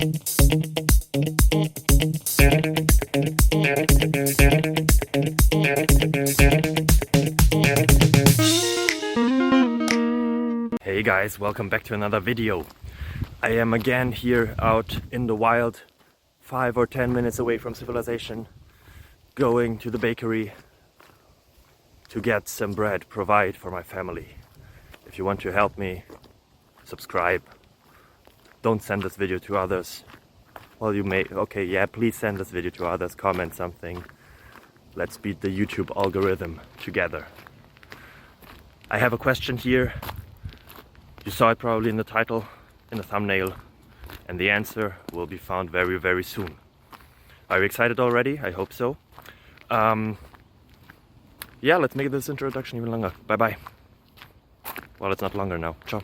Hey guys, welcome back to another video. I am again here out in the wild, 5 or 10 minutes away from civilization, going to the bakery to get some bread, provide for my family. If you want to help me, subscribe. Don't send this video to others. Well, you may, okay, yeah, please send this video to others, comment something. Let's beat the YouTube algorithm together. I have a question here. You saw it probably in the title, in the thumbnail, and the answer will be found very, very soon. Are you excited already? I hope so. Yeah, let's make this introduction even longer. Bye bye. Well, it's not longer now. Ciao.